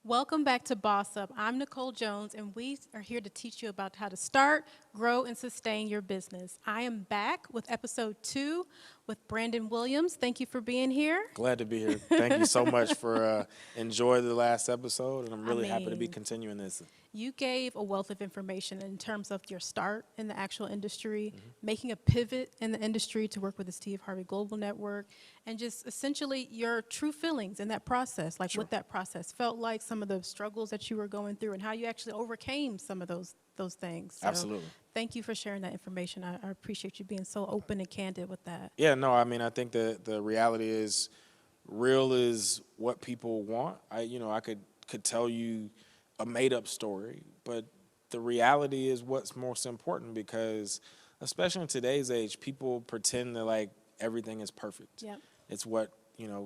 Welcome back to Boss Up. I'm Nicole Jones, and we are here to teach you about how to start, grow, and sustain your business. I am back with episode 2 with Brandon Williams. Thank you for being here. Glad to be here. Thank you so much for enjoying the last episode, and I'm I really happy to be mean, continuing this. you gave a wealth of information in terms of your start in the actual industry, making a pivot in the industry to work with the Steve Harvey Global Network, and just essentially your true feelings in that process, like Sure. what that process felt like, some of the struggles that you were going through, and how you actually overcame some of those things. So Absolutely. thank you for sharing that information. I appreciate you being so open and candid with that. Yeah, no, I mean, I think the reality is, real is what people want. I could tell you a made up story, but the reality is what's most important because, especially in today's age, people pretend that like everything is perfect. Yep. It's what,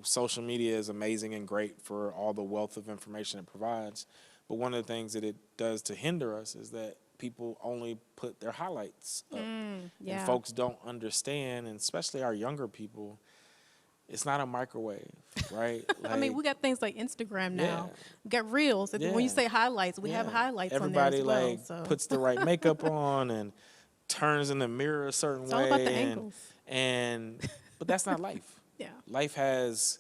social media is amazing and great for all the wealth of information it provides. But one of the things that it does to hinder us is that people only put their highlights up. Yeah. And folks don't understand, and especially our younger people, it's not a microwave, right? I mean, Like, we got things like Instagram now. Yeah. We got reels. When you Yeah. say highlights, we have yeah, highlights everybody on there as well. like So puts the right makeup on and turns in the mirror a certain it's way. all about the angles. But that's not life. Yeah. Life has,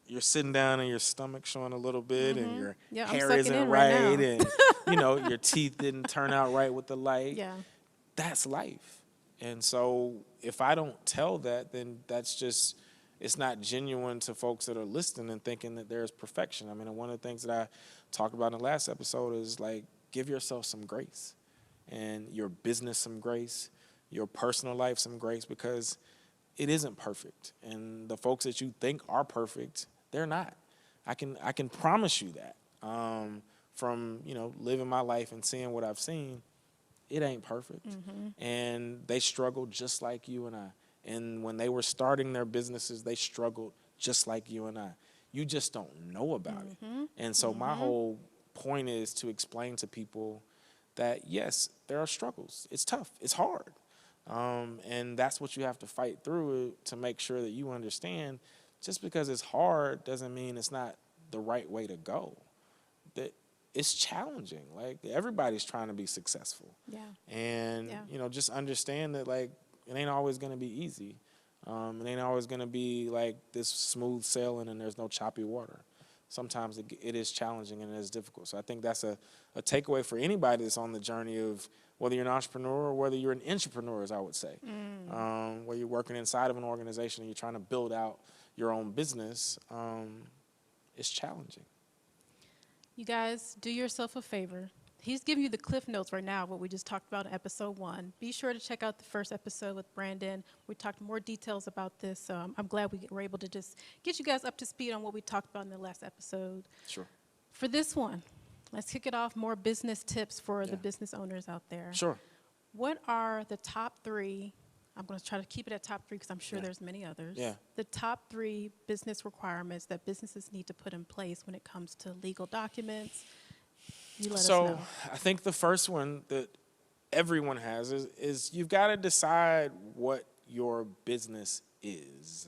you're sitting down and your stomach showing a little bit and your Yeah, I'm hair sucking isn't in right now. and your teeth didn't turn out right with the light. Yeah. That's life. And so if I don't tell that, then it's not genuine to folks that are listening and thinking that there's perfection. I mean, and one of the things that I talked about in the last episode is like, give yourself some grace and your business some grace, your personal life some grace, because it isn't perfect. And the folks that you think are perfect, they're not. I can promise you that. From living my life and seeing what I've seen, it ain't perfect. And they struggle just like you and I. And when they were starting their businesses, they struggled just like you and I. You just don't know about it. And so my whole point is to explain to people that, yes, there are struggles. It's tough. It's hard. And that's what you have to fight through to make sure that you understand. Just because it's hard doesn't mean it's not the right way to go. That it's challenging. Like, everybody's trying to be successful. Yeah. And, Yeah. just understand that, like, it ain't always going to be easy. It ain't always going to be like this smooth sailing and there's no choppy water. Sometimes it is challenging and it is difficult. So I think that's a takeaway for anybody that's on the journey of whether you're an entrepreneur or whether you're an intrapreneur, as I would say. Where you're working inside of an organization and you're trying to build out your own business, it's challenging. You guys, do yourself a favor. He's giving you the cliff notes right now, what we just talked about in episode 1. Be sure to check out the first episode with Brandon. We talked more details about this. So I'm glad we were able to just get you guys up to speed on what we talked about in the last episode. Sure. For this one, let's kick it off. More business tips for the business owners out there. Sure. What are the top 3? I'm going to try to keep it at top 3 because I'm sure there's many others. Yeah. The top 3 business requirements that businesses need to put in place when it comes to legal documents. You let us know. I think the first one that everyone has is you've got to decide what your business is.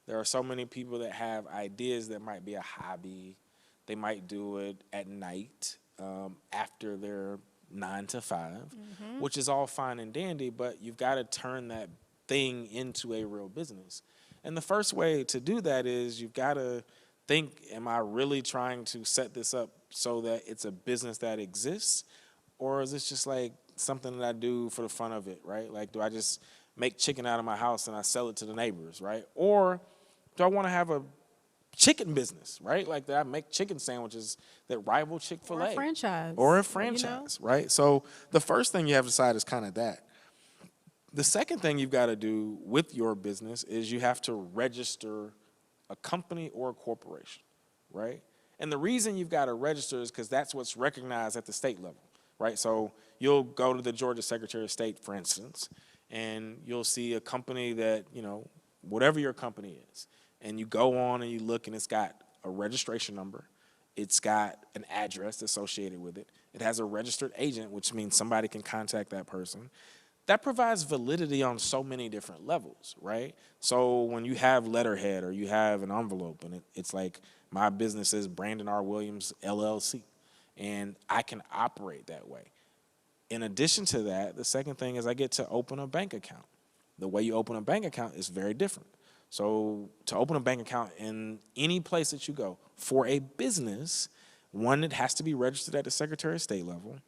There are so many people that have ideas that might be a hobby. They might do it at night after their 9 to 5, which is all fine and dandy, but you've got to turn that thing into a real business. And the first way to do that is you've got to think, am I really trying to set this up so that it's a business that exists? Or is this just like something that I do for the fun of it, right? Like, do I just make chicken out of my house and I sell it to the neighbors, right? Or do I want to have a chicken business, right? Like, that I make chicken sandwiches that rival Chick-fil-A. Or a franchise. Or a franchise, right? So the first thing you have to decide is kind of that. The second thing you've got to do with your business is you have to register a company or a corporation, right? And the reason you've got to register is because that's what's recognized at the state level, right? So you'll go to the Georgia Secretary of State, for instance, and you'll see a company that, whatever your company is, and you go on and you look and it's got a registration number, it's got an address associated with it, it has a registered agent, which means somebody can contact that person. that provides validity on so many different levels, right? So when you have letterhead or you have an envelope and it's like my business is Brandon R. Williams, LLC, and I can operate that way. In addition to that, the second thing is I get to open a bank account. The way you open a bank account is very different. So to open a bank account in any place that you go for a business, one, it has to be registered at the Secretary of State level.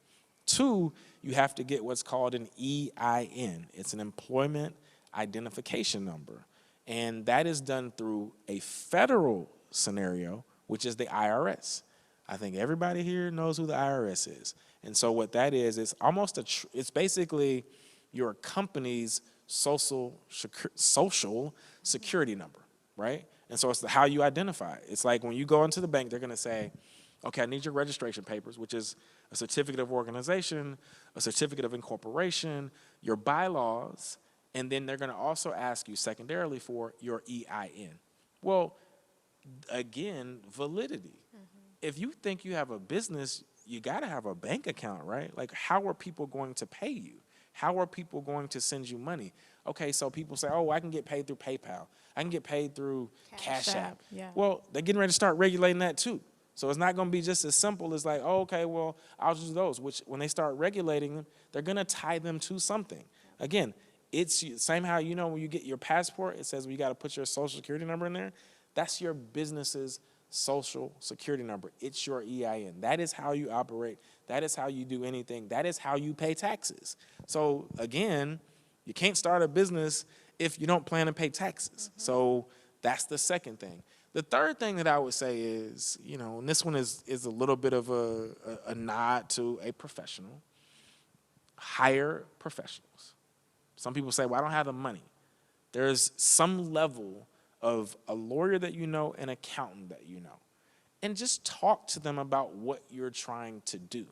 Two, you have to get what's called an EIN. It's an employment identification number. And that is done through a federal scenario, which is the IRS. I think everybody here knows who the IRS is. And so what that is, it's almost it's basically your company's social security number, right? And so it's how you identify it. It's like when you go into the bank, they're going to say, okay, I need your registration papers, which is a certificate of organization, a certificate of incorporation, your bylaws, and then they're going to also ask you secondarily for your EIN. Well, again, validity. If you think you have a business, you got to have a bank account, right? Like, how are people going to pay you? How are people going to send you money? Okay, so people say, oh, I can get paid through PayPal. I can get paid through Cash App. Yeah. Well, they're getting ready to start regulating that too. So it's not going to be just as simple as like, oh, okay, well, I'll just do those, which when they start regulating them, they're going to tie them to something. Again, it's same how, you know, when you get your passport, it says well, you got to put your social security number in there. That's your business's social security number. It's your EIN. That is how you operate. That is how you do anything. That is how you pay taxes. So again, you can't start a business if you don't plan to pay taxes. So that's the second thing. The third thing that I would say is, you know, and this one is a little bit of a nod to a professional. Hire professionals. Some people say, well, I don't have the money. There's some level of a lawyer that you know, an accountant that you know, and just talk to them about what you're trying to do.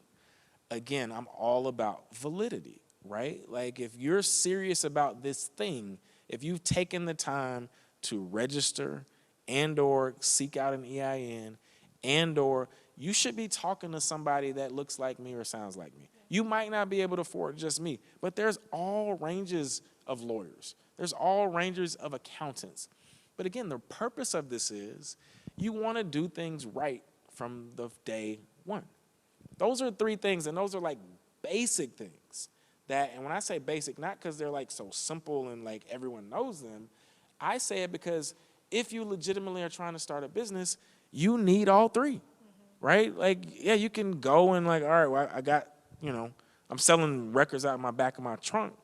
Again, I'm all about validity, right? Like if you're serious about this thing, if you've taken the time to register and or seek out an EIN and or you should be talking to somebody that looks like me or sounds like me. You might not be able to afford just me, but there's all ranges of lawyers. There's all ranges of accountants. But again, the purpose of this is you want to do things right from the day one. Those are three things, and those are like basic things that, and when I say basic, not because they're like so simple and like everyone knows them, I say it because if you legitimately are trying to start a business, you need all three, right? Like, yeah, you can go and like, all right, well, I got, you know, I'm selling records out of my back of my trunk.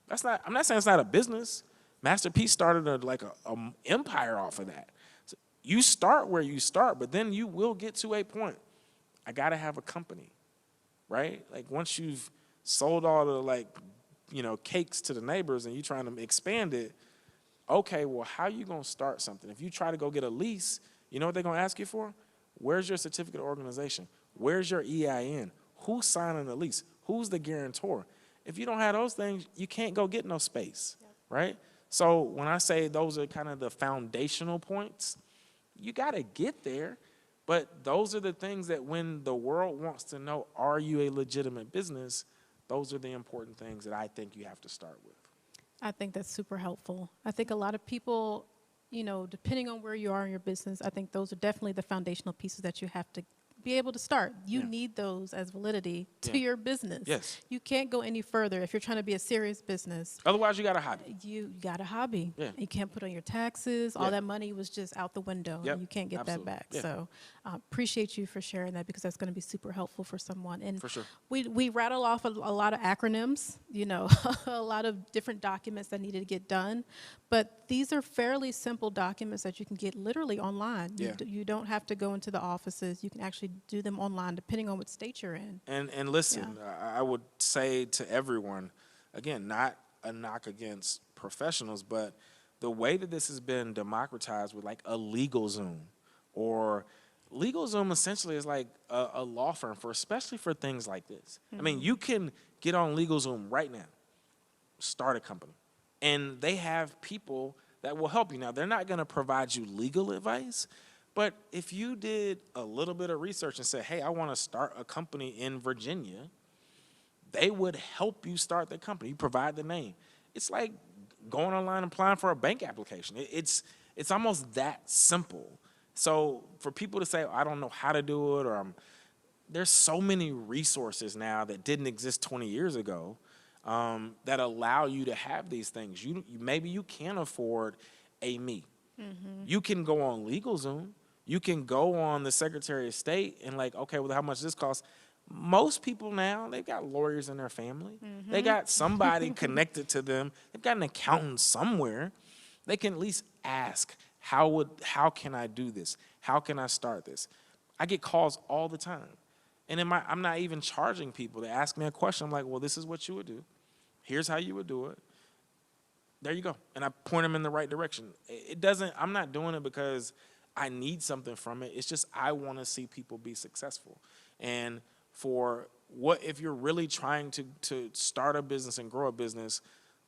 I'm not saying it's not a business. Master P started a empire off of that. So you start where you start, but then you will get to a point. I got to have a company, right? Like once you've sold all the like, you know, cakes to the neighbors and you're trying to expand it, okay, well, how are you going to start something? If you try to go get a lease, you know what they're going to ask you for? Where's your certificate of organization? Where's your EIN? Who's signing the lease? Who's the guarantor? If you don't have those things, you can't go get no space, right? So when I say those are kind of the foundational points, you got to get there. But those are the things that when the world wants to know, are you a legitimate business, those are the important things that I think you have to start with. I think that's super helpful. I think a lot of people, you know, depending on where you are in your business, I think those are definitely the foundational pieces that you have to be able to start. You need those as validity to your business. Yes. You can't go any further if you're trying to be a serious business. Otherwise, you got a hobby. You got a hobby. Yeah. You can't put on your taxes. All that money was just out the window. Yep. And you can't get Absolutely. that back. Yeah. So appreciate you for sharing that because that's going to be super helpful for someone. And For sure. we rattle off a lot of acronyms, you know, a lot of different documents that needed to get done. But these are fairly simple documents that you can get literally online. Yeah. You don't have to go into the offices. You can actually do them online depending on what state you're in. And listen, I would say to everyone, again, not a knock against professionals, but the way that this has been democratized with like a LegalZoom or LegalZoom essentially is like a law firm for especially for things like this. I mean, you can get on LegalZoom right now, start a company, and they have people that will help you. Now, they're not going to provide you legal advice, but if you did a little bit of research and said, hey, I want to start a company in Virginia, they would help you start the company. You provide the name. It's like going online and applying for a bank application. It's almost that simple. So for people to say, I don't know how to do it, or there's so many resources now that didn't exist 20 years ago that allow you to have these things. Maybe you can't afford a me. You can go on LegalZoom. You can go on the Secretary of State and like, okay, well, how much this costs? Most people now, they've got lawyers in their family. They got somebody connected to them. They've got an accountant somewhere. They can at least ask, how can I do this? How can I start this? I get calls all the time. And I'm not even charging people to ask me a question. I'm like, well, this is what you would do. Here's how you would do it. There you go. And I point them in the right direction. I'm not doing it because I need something from it. It's just I want to see people be successful. And if you're really trying to start a business and grow a business,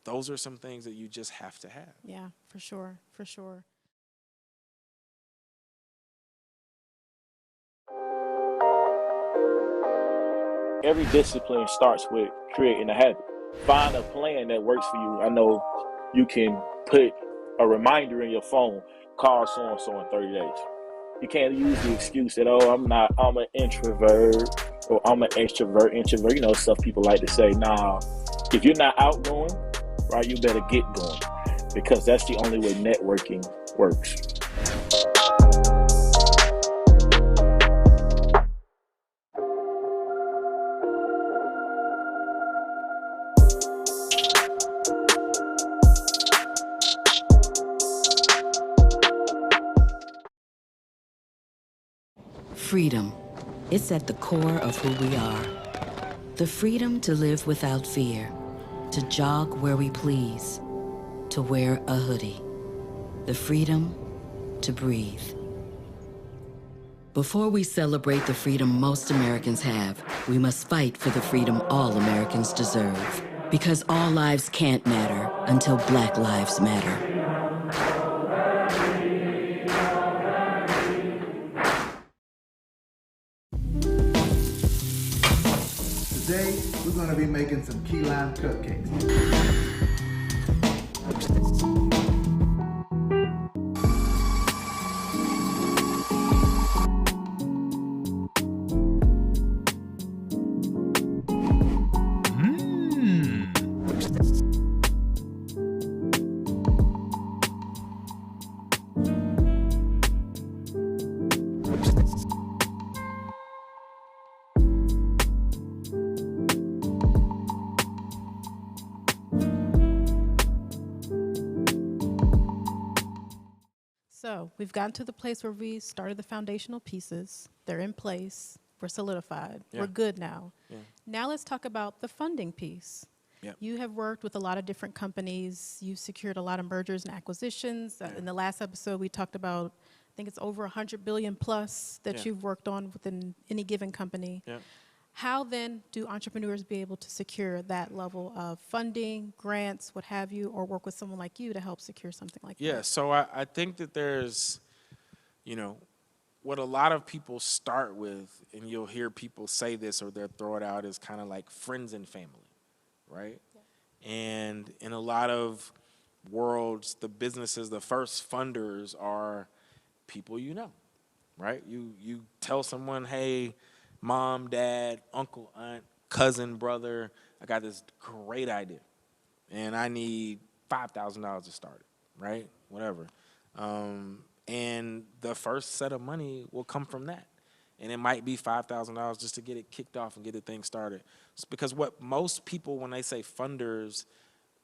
those are some things that you just have to have. Yeah, for sure, for sure. Every discipline starts with creating a habit. Find a plan that works for you. I know you can put a reminder in your phone, call so and so in 30 days. You can't use the excuse that, I'm an introvert or I'm an extrovert. You know, stuff people like to say. Nah, if you're not outgoing, right, you better get going, because that's the only way networking works. Freedom. It's at the core of who we are. The freedom to live without fear, to jog where we please, to wear a hoodie. The freedom to breathe. Before we celebrate the freedom most Americans have, we must fight for the freedom all Americans deserve. Because all lives can't matter until Black lives matter. Today, we're going to be making some key lime cupcakes. So we've gotten to the place where we started the foundational pieces. They're in place. We're solidified. Yeah. We're good now. Yeah. Now let's talk about the funding piece. Yep. You have worked with a lot of different companies. You've secured a lot of mergers and acquisitions. In the last episode, we talked about, I think it's over 100 billion plus that you've worked on within any given company. Yep. How then do entrepreneurs be able to secure that level of funding, grants, what have you, or work with someone like you to help secure something like that? Yeah, so I think that there's, what a lot of people start with, and you'll hear people say this or they'll throw it out, is kind of like friends and family, right? Yeah. And in a lot of worlds, the businesses, the first funders are people you know, right? You tell someone, hey, mom, dad, uncle, aunt, cousin, brother, I got this great idea, and I need $5,000 to start it, right? Whatever. And the first set of money will come from that. And it might be $5,000 just to get it kicked off and get the thing started. It's because what most people, when they say funders,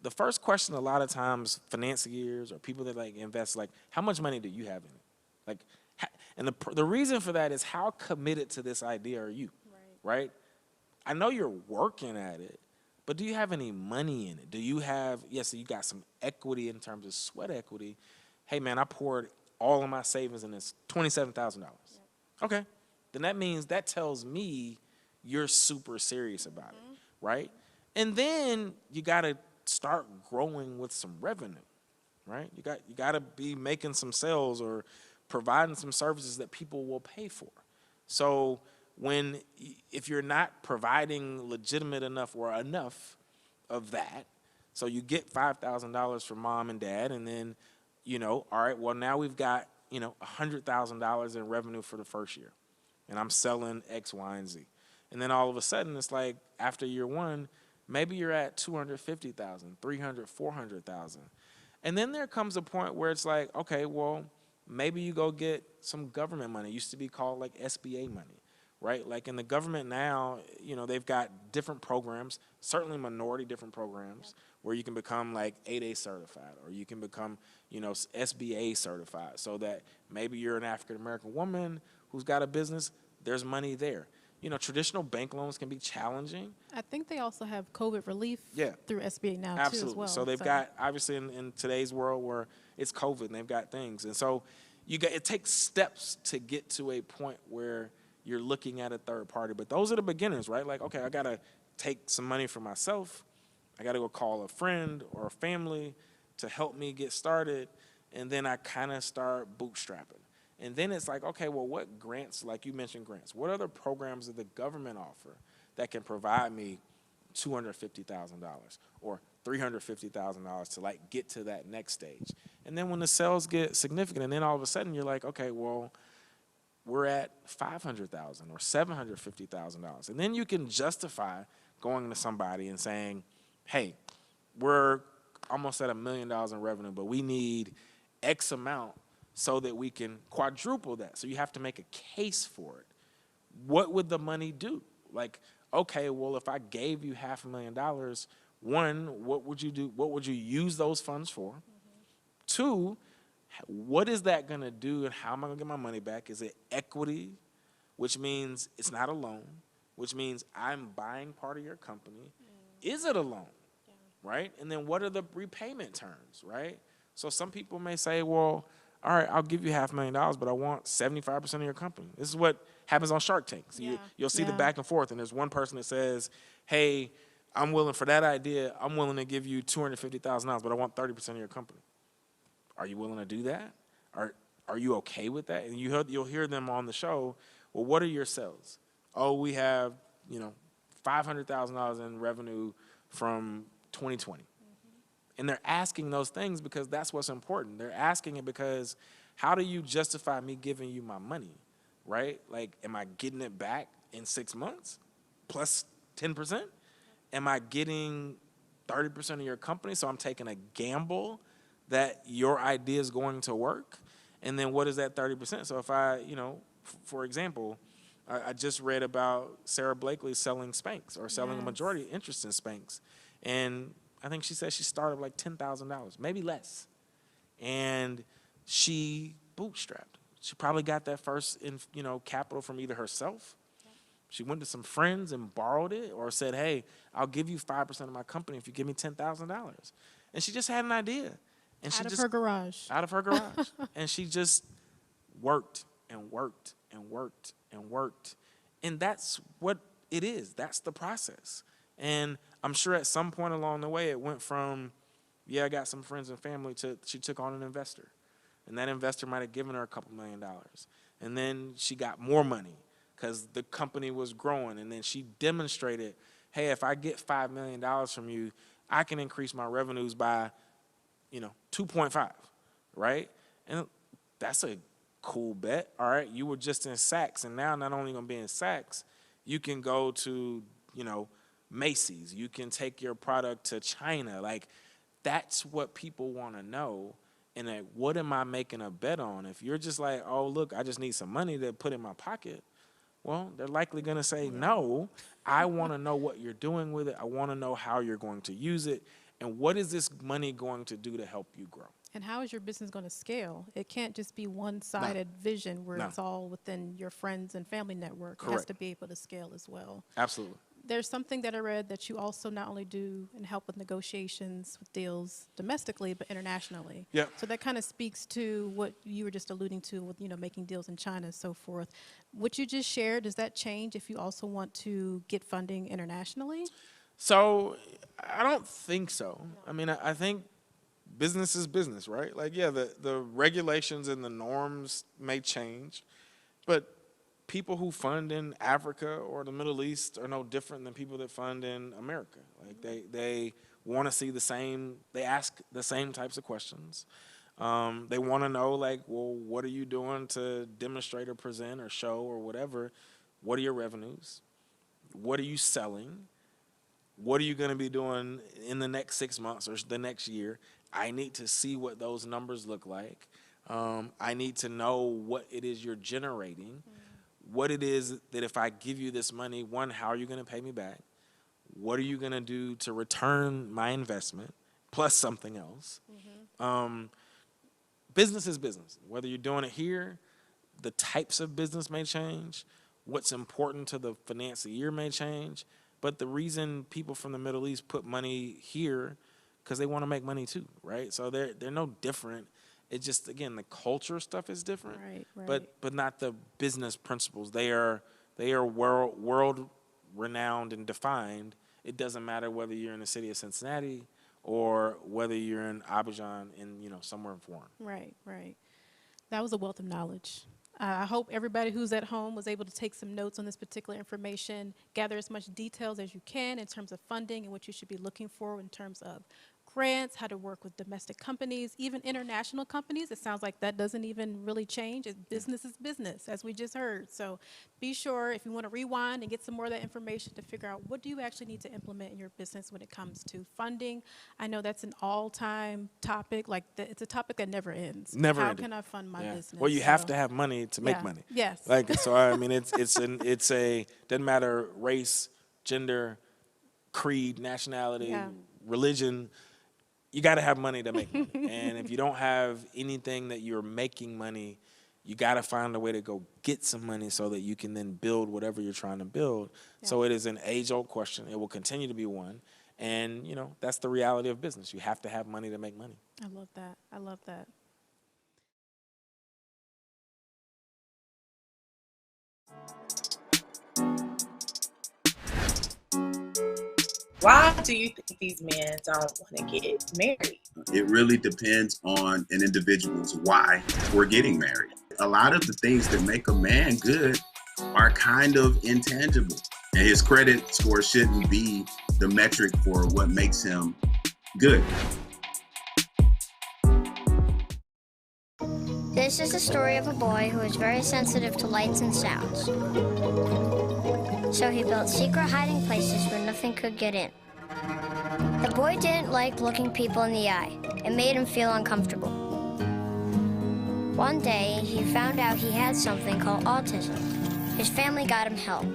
the first question a lot of times, financiers or people that like invest, like, how much money do you have in it? Like, and the reason for that is, how committed to this idea are you, right? I know you're working at it, but do you have any money in it? Do you have, yes, you got some equity in terms of sweat equity. Hey, man, I poured all of my savings in this, $27,000. Yep. Okay, then that tells me you're super serious about it, right? And then you got to start growing with some revenue, right? You got to be making some sales or providing some services that people will pay for. So if you're not providing legitimate enough or enough of that, so you get $5,000 from mom and dad, and then, all right, well, now we've got, $100,000 in revenue for the first year, and I'm selling X, Y, and Z. And then all of a sudden, it's like after year one, maybe you're at 250,000, 300, 400,000. And then there comes a point where it's like, okay, well, maybe you go get some government money. It used to be called like SBA money, right? Like in the government now, they've got different programs, certainly minority different programs, where you can become like 8A certified, or you can become, SBA certified, so that maybe you're an African-American woman who's got a business, there's money there. Traditional bank loans can be challenging. I think they also have COVID relief through SBA now Absolutely. too as well. So they've got, obviously in today's world where it's COVID and they've got things. And so it takes steps to get to a point where you're looking at a third party. But those are the beginners, right? Like, okay, I got to take some money for myself. I got to go call a friend or a family to help me get started. And then I kind of start bootstrapping. And then it's like, okay, well, what grants, like you mentioned grants, what other programs does the government offer that can provide me $250,000 or $350,000 to like get to that next stage? And then when the sales get significant, and then all of a sudden you're like, okay, well, we're at $500,000 or $750,000. And then you can justify going to somebody and saying, hey, we're almost at $1 million in revenue, but we need X amount so that we can quadruple that. So you have to make a case for it. What would the money do? Like, okay, well, if I gave you $500,000, one, what would you do? What would you use those funds for? Two, what is that going to do, and how am I going to get my money back? Is it equity, which means it's not a loan, which means I'm buying part of your company? Is it a loan, right? And then what are the repayment terms, right? So some people may say, well, all right, I'll give you $500,000, but I want 75% of your company. This is what happens on Shark Tank. So you'll see the back and forth, and there's one person that says, hey, I'm willing for that idea, I'm willing to give you $250,000, but I want 30% of your company. Are you willing to do that? Are you okay with that? And you'll hear them on the show, well, what are your sales? Oh, we have, $500,000 in revenue from 2020. And they're asking those things because that's what's important. They're asking it because how do you justify me giving you my money, right? Like, am I getting it back in 6 months plus 10%? Am I getting 30% of your company, so I'm taking a gamble that your idea is going to work? And then what is that 30%? So if I, for example, I just read about Sarah Blakely selling Spanx, or selling a majority interest in Spanx. And I think she said she started like $10,000, maybe less. And she bootstrapped. She probably got that first, capital from either herself. She went to some friends and borrowed it, or said, hey, I'll give you 5% of my company if you give me $10,000. And she just had an idea. And Out of her garage. Out of her garage. And she just worked and worked and worked and worked. And that's what it is. That's the process. And I'm sure at some point along the way, it went from, I got some friends and family, to she took on an investor. And that investor might have given her a couple $1 million. And then she got more money because the company was growing. And then she demonstrated, hey, if I get $5 million from you, I can increase my revenues by, 2.5, right? And that's a cool bet, all right? You were just in Saks, and now not only going to be in Saks, you can go to, Macy's. You can take your product to China. Like, that's what people want to know. And like, what am I making a bet on? If you're just like, oh, look, I just need some money to put in my pocket, well, they're likely going to say, no, I want to know what you're doing with it. I want to know how you're going to use it. And what is this money going to do to help you grow? And how is your business going to scale? It can't just be one-sided vision where it's all within your friends and family network. Correct. It has to be able to scale as well. Absolutely. There's something that I read that you also not only do and help with negotiations with deals domestically, but internationally. Yeah. So that kind of speaks to what you were just alluding to with, making deals in China and so forth. What you just shared, does that change if you also want to get funding internationally? So I don't think so. I mean, I think business is business, right? Like, the regulations and the norms may change, but people who fund in Africa or the Middle East are no different than people that fund in America. Like they want to see the same, they ask the same types of questions. They want to know, like, well, what are you doing to demonstrate or present or show or whatever? What are your revenues? What are you selling? What are you going to be doing in the next 6 months or the next year? I need to see what those numbers look like. I need to know what it is you're generating, what it is that if I give you this money, one, how are you going to pay me back? What are you going to do to return my investment, plus something else? Business is business. Whether you're doing it here, the types of business may change. What's important to the financier may change. But the reason people from the Middle East put money here, because they want to make money too, right? So they're no different. It's just, again, the culture stuff is different, Right. but not the business principles. They are world renowned and defined. It doesn't matter whether you're in the city of Cincinnati or whether you're in Abidjan in somewhere foreign. Right. That was a wealth of knowledge. I hope everybody who's at home was able to take some notes on this particular information, gather as much details as you can in terms of funding and what you should be looking for in terms of grants, how to work with domestic companies, even international companies. It sounds like that doesn't even really change. Business is business, as we just heard. So be sure, if you want to rewind and get some more of that information, to figure out what do you actually need to implement in your business when it comes to funding. I know that's an all-time topic. It's a topic that never ends. Never How ending. can I fund my business? Well, you have to have money to make money. Yes. So I mean, it's doesn't matter race, gender, creed, nationality, religion. You got to have money to make money. And if you don't have anything that you're making money, you got to find a way to go get some money so that you can then build whatever you're trying to build. Yeah. So it is an age-old question. It will continue to be one. And, that's the reality of business. You have to have money to make money. I love that. Why do you think these men don't want to get married? It really depends on an individual's why we're getting married. A lot of the things that make a man good are kind of intangible. And his credit score shouldn't be the metric for what makes him good. This is the story of a boy who is very sensitive to lights and sounds. So he built secret hiding places where nothing could get in. The boy didn't like looking people in the eye. It made him feel uncomfortable. One day, he found out he had something called autism. His family got him help.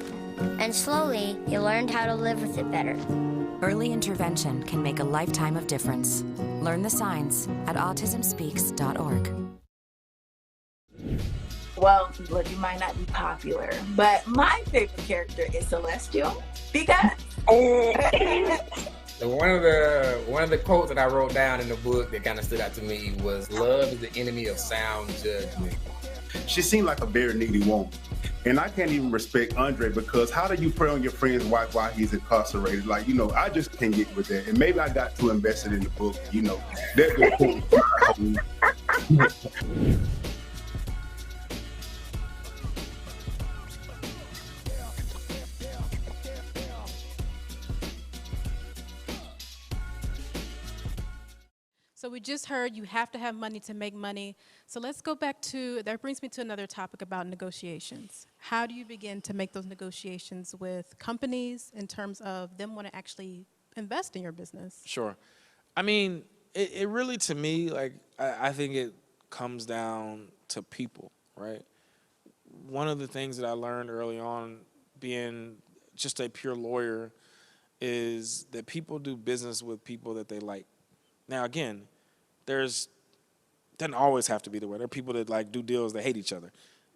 And slowly, he learned how to live with it better. Early intervention can make a lifetime of difference. Learn the signs at autismspeaks.org. Well, look, you might not be popular, but my favorite character is Celestial because One of the quotes that I wrote down in the book that kind of stood out to me was, "Love is the enemy of sound judgment." She seemed like a very needy woman. And I can't even respect Andre because how do you prey on your friend's wife while he's incarcerated? I just can't get with that. And maybe I got too invested in the book, So we just heard you have to have money to make money. So let's go back to, that brings me to another topic about negotiations. How do you begin to make those negotiations with companies in terms of them want to actually invest in your business? Sure. I mean, it really, to me, I think it comes down to people, right? One of the things that I learned early on being just a pure lawyer is that people do business with people that they like. Now, again, doesn't always have to be the way. There are people that do deals that hate each other,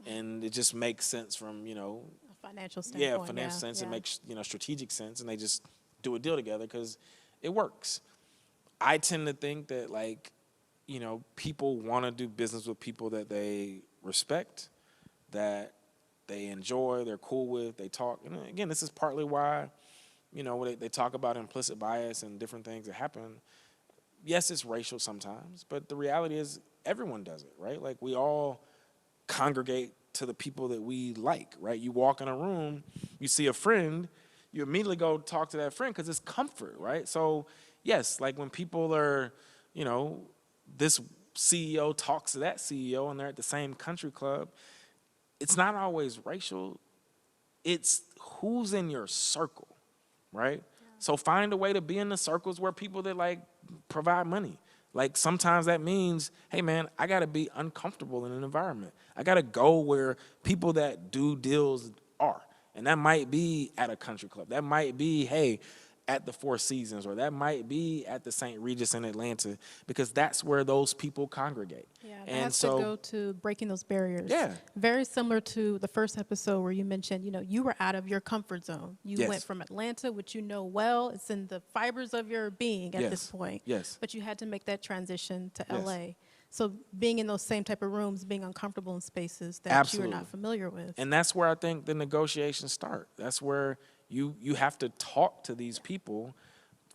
and it just makes sense from a financial standpoint. Yeah, financial sense. It makes strategic sense, and they just do a deal together because it works. I tend to think that people want to do business with people that they respect, that they enjoy, they're cool with, they talk. And again, this is partly why they talk about implicit bias and different things that happen. Yes, it's racial sometimes, but the reality is everyone does it, right? We all congregate to the people that we like, right? You walk in a room, you see a friend, you immediately go talk to that friend because it's comfort, right? So, yes, like when people are, you know, this CEO talks to that CEO and they're at the same country club, it's not always racial. It's who's in your circle, right? Yeah. So find a way to be in the circles where people that like provide money. Like sometimes that means, hey man, I gotta be uncomfortable in an environment. I gotta go where people that do deals are. And that might be at a country club. That might be, hey, at the Four Seasons, or that might be at the St. Regis in Atlanta, because that's where those people congregate. Yeah, and has so to go to breaking those barriers. Yeah. Very similar to the first episode where you mentioned, you were out of your comfort zone. You Yes. went from Atlanta, which you know well, it's in the fibers of your being at this point. Yes. But you had to make that transition to Yes. LA. So being in those same type of rooms, being uncomfortable in spaces that Absolutely. you're not familiar with. And that's where I think the negotiations start. That's where you have to talk to these people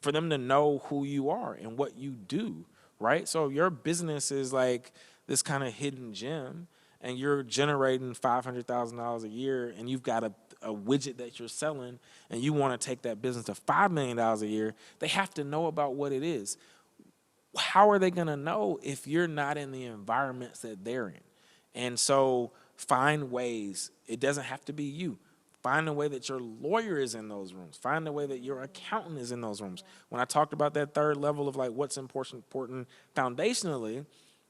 for them to know who you are and what you do, right? So your business is like this kind of hidden gem, and you're generating $500,000 a year, and you've got a widget that you're selling, and you want to take that business to $5 million a year. They have to know about what it is. How are they going to know if you're not in the environments that they're in? And so find ways. It doesn't have to be you. Find a way that your lawyer is in those rooms. Find a way that your accountant is in those rooms. When I talked about that third level of like what's important foundationally,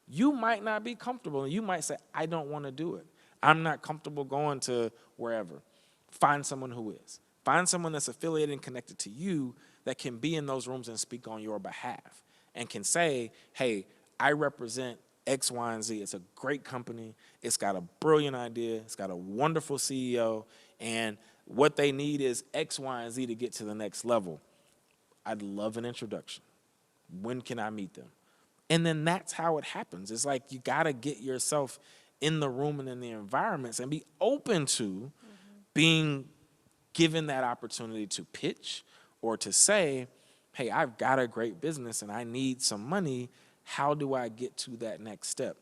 you might not be comfortable, and you might say, I don't want to do it. I'm not comfortable going to wherever. Find someone who is. Find someone that's affiliated and connected to you that can be in those rooms and speak on your behalf and can say, hey, I represent X, Y, and Z. It's a great company. It's got a brilliant idea. It's got a wonderful CEO. And what they need is X, Y, and Z to get to the next level. I'd love an introduction. When can I meet them? And then that's how it happens. It's like you got to get yourself in the room and in the environments and be open to being given that opportunity to pitch or to say, hey, I've got a great business and I need some money. How do I get to that next step?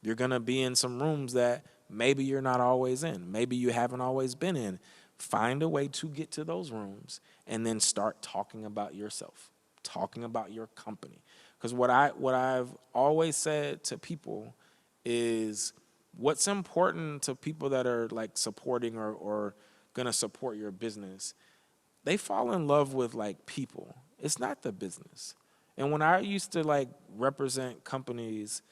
You're going to be in some rooms that maybe you're not always in. Maybe you haven't always been in. Find a way to get to those rooms and then start talking about yourself, talking about your company. Because what I've always said to people is what's important to people that are like supporting or going to support your business, they fall in love with like people. It's not the business. And when I used to like represent companies,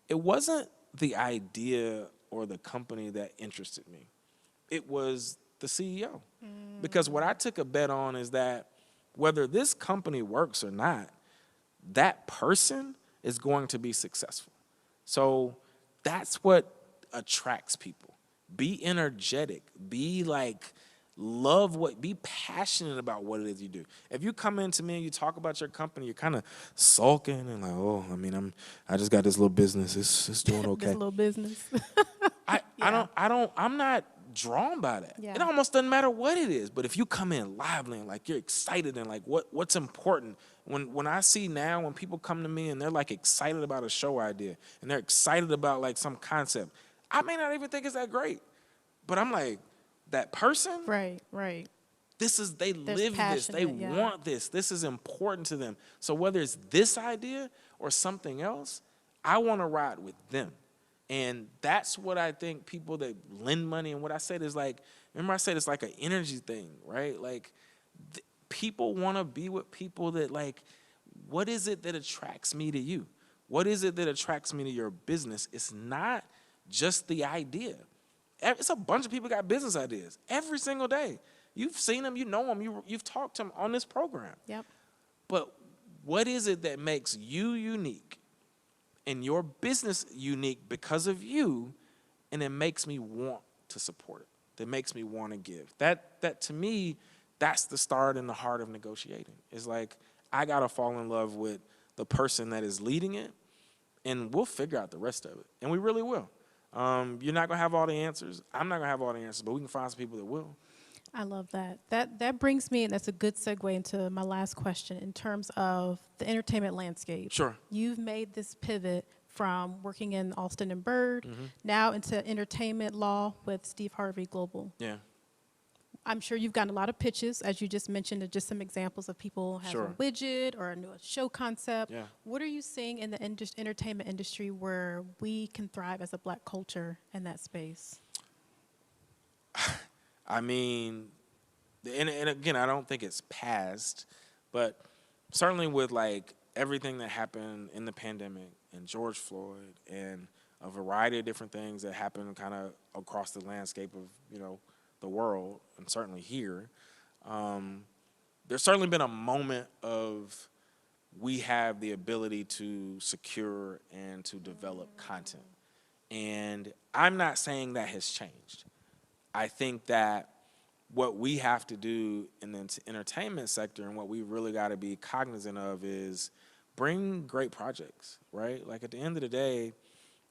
it wasn't the idea or the company that interested me. It was the CEO. Because what I took a bet on is that whether this company works or not, that person is going to be successful. So that's what attracts people. Be energetic. Be like, be passionate about what it is you do. If you come into me and you talk about your company, you're kind of sulking and like, oh, I just got this little business. It's doing okay. This little business. I'm not drawn by that. Yeah. It almost doesn't matter what it is. But if you come in lively and like you're excited and like what's important, when I see now when people come to me and they're like excited about a show idea and they're excited about like some concept, I may not even think it's that great. But I'm like, that person, Right. they live this, they want this, this is important to them. So whether it's this idea or something else, I want to ride with them. And that's what I think people that lend money, and what I said is like, remember I said it's like an energy thing, right? Like people want to be with people that like, what is it that attracts me to you? What is it that attracts me to your business? It's not just the idea. It's a bunch of people got business ideas every single day. You've seen them, you know them, you've talked to them on this program. Yep. But what is it that makes you unique and your business unique because of you, and it makes me want to support it, that makes me want to give? That to me, that's the start and the heart of negotiating. It's like, I got to fall in love with the person that is leading it, and we'll figure out the rest of it. And we really will. You're not going to have all the answers. I'm not going to have all the answers, but we can find some people that will. I love that. That brings me, and that's a good segue into my last question in terms of the entertainment landscape. Sure. You've made this pivot from working in Alston and Bird, now into entertainment law with Steve Harvey Global. Yeah. I'm sure you've gotten a lot of pitches, as you just mentioned, of just some examples of people having a widget or a new show concept. Yeah. What are you seeing in the entertainment industry where we can thrive as a Black culture in that space? I mean, and again, I don't think it's past, but certainly with like everything that happened in the pandemic and George Floyd and a variety of different things that happened kind of across the landscape of, you know, the world, and certainly here, there's certainly been a moment of we have the ability to secure and to develop content. And I'm not saying that has changed. I think that what we have to do in the entertainment sector and what we really got to be cognizant of is bring great projects, right? Like at the end of the day,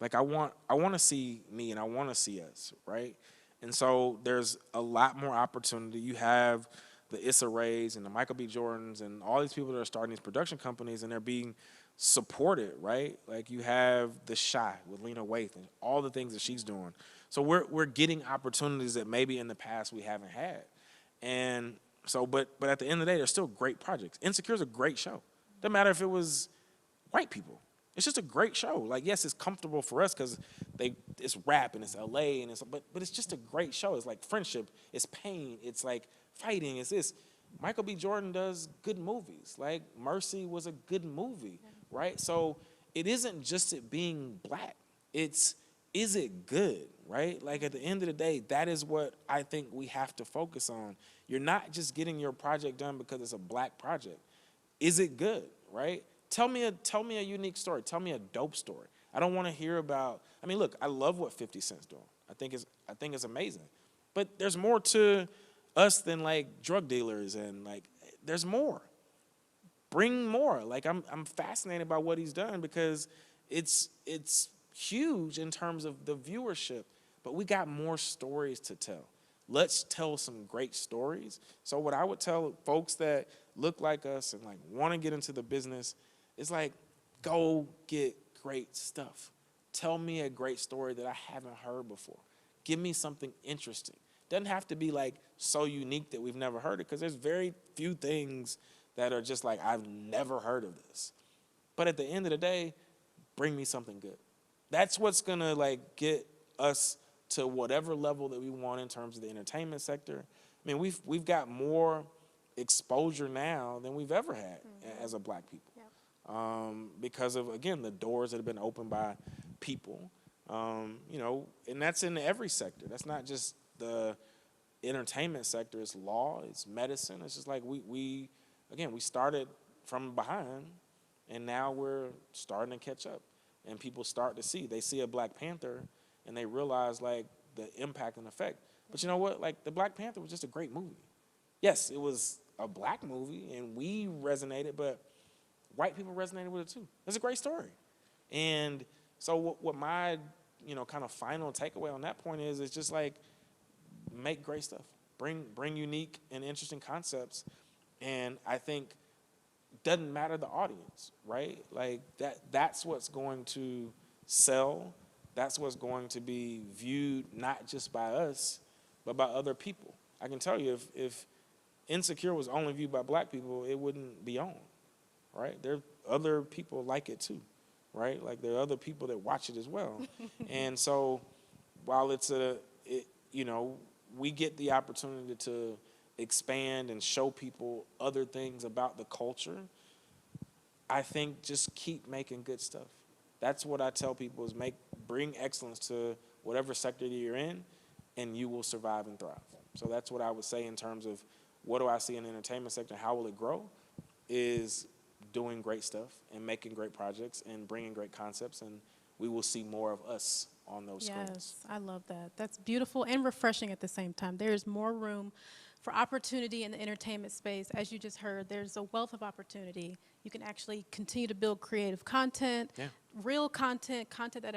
like I want to see me and I want to see us, right? And so there's a lot more opportunity. You have the Issa Raes and the Michael B. Jordans and all these people that are starting these production companies, and they're being supported, right? Like you have The Shy with Lena Waithe and all the things that she's doing. So we're getting opportunities that maybe in the past we haven't had. And so, but at the end of the day, there's still great projects. Insecure is a great show. Doesn't matter if it was white people. It's just a great show. Like, yes, it's comfortable for us because it's rap and it's LA and but it's just a great show. It's like friendship, it's pain, it's like fighting, it's this. Michael B. Jordan does good movies. Like Mercy was a good movie, right? So it isn't just it being Black. It's, is it good, right? Like at the end of the day, that is what I think we have to focus on. You're not just getting your project done because it's a Black project. Is it good, right? Tell me a unique story. Tell me a dope story. I don't want to hear about. I mean, look, I love what 50 Cent's doing. I think it's amazing. But there's more to us than like drug dealers, and like there's more. Bring more. Like I'm fascinated by what he's done because it's huge in terms of the viewership. But we got more stories to tell. Let's tell some great stories. So what I would tell folks that look like us and like want to get into the business is like, go get great stuff. Tell me a great story that I haven't heard before. Give me something interesting. Doesn't have to be like so unique that we've never heard it, because there's very few things that are just like, I've never heard of this. But at the end of the day, bring me something good. That's what's gonna like get us to whatever level that we want in terms of the entertainment sector. I mean, we've got more exposure now than we've ever had as a Black people. Because of, again, the doors that have been opened by people, you know, and that's in every sector. That's not just the entertainment sector. It's law, it's medicine. It's just like we started from behind, and now we're starting to catch up. And people start to see. They see a Black Panther, and they realize, like, the impact and effect. But you know what? Like, the Black Panther was just a great movie. Yes, it was a Black movie, and we resonated, but white people resonated with it too. It's a great story. And so what my, you know, kind of final takeaway on that point is just like, make great stuff. Bring unique and interesting concepts. And I think doesn't matter the audience, right? Like that's what's going to sell. That's what's going to be viewed not just by us, but by other people. I can tell you if Insecure was only viewed by Black people, it wouldn't be on. Right? There are other people like it too, right? Like there are other people that watch it as well. And so while you know, we get the opportunity to expand and show people other things about the culture, I think just keep making good stuff. That's what I tell people is bring excellence to whatever sector that you're in, and you will survive and thrive. So that's what I would say in terms of what do I see in the entertainment sector, how will it grow, is doing great stuff and making great projects and bringing great concepts, and we will see more of us on those screens. Yes, I love that. That's beautiful and refreshing at the same time. There is more room for opportunity in the entertainment space. As you just heard, there's a wealth of opportunity. You can actually continue to build creative content, real content that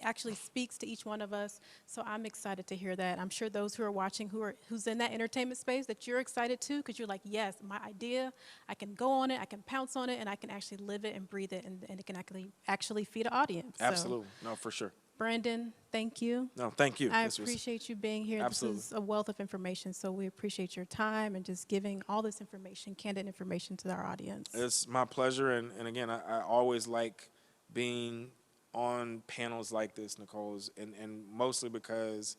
actually speaks to each one of us. So I'm excited to hear that. I'm sure those who are watching, who's in that entertainment space, that you're excited too, because you're like, yes, my idea, I can go on it, I can pounce on it, and I can actually live it and breathe it, and it can actually feed an audience. Absolutely. No, for sure. Brandon, thank you. No, thank you. I appreciate you being here. Absolutely. This is a wealth of information, so we appreciate your time and just giving all this information, candid information to our audience. It's my pleasure, and again, I always like being on panels like this, Nicole, and mostly because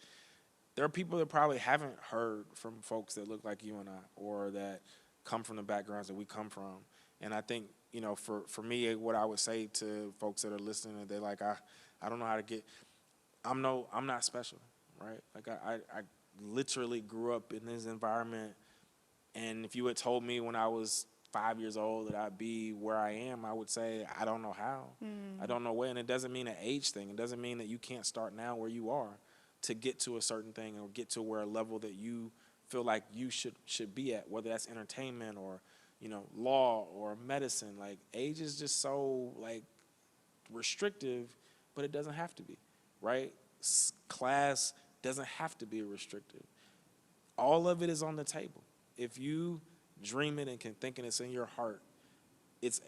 there are people that probably haven't heard from folks that look like you and I, or that come from the backgrounds that we come from. And I think, you know, for me, what I would say to folks that are listening, they're like, I don't know how to get, I'm not special, right? Like I literally grew up in this environment, and if you had told me when I was 5 years old that I'd be where I am, I would say, I don't know how. I don't know where. And it doesn't mean an age thing. It doesn't mean that you can't start now where you are to get to a certain thing or get to where a level that you feel like you should be at, whether that's entertainment or, you know, law or medicine. Like, age is just so, like, restrictive, but it doesn't have to be, right? Class doesn't have to be restrictive. All of it is on the table. If you dream it and can think it, it's in your heart, it's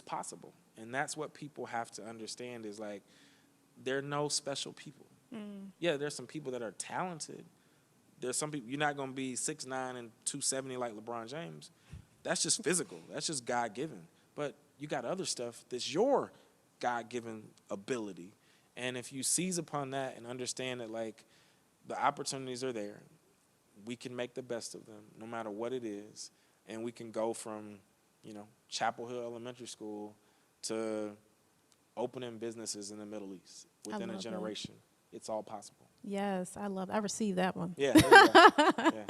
possible. And that's what people have to understand is, like, there are no special people. Yeah, there's some people that are talented. There's some people, you're not going to be 6'9" and 270 like LeBron James. That's just physical. That's just God-given. But you got other stuff that's your God-given ability. And if you seize upon that and understand that, like, the opportunities are there, we can make the best of them no matter what it is. And we can go from, you know, Chapel Hill Elementary School to opening businesses in the Middle East within a generation. It's all possible. Yes, I received that one. Yeah, there you go. Yeah.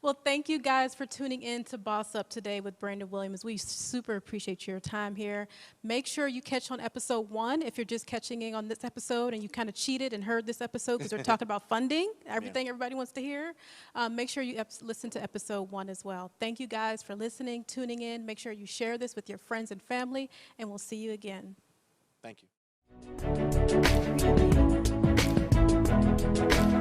Well, thank you guys for tuning in to Boss Up today with Brandon Williams. We super appreciate your time here. Make sure you catch on episode 1 if you're just catching in on this episode and you kind of cheated and heard this episode because we're talking about funding, everything everybody wants to hear. Make sure you listen to episode 1 as well. Thank you guys for listening, tuning in. Make sure you share this with your friends and family, and we'll see you again. Thank you.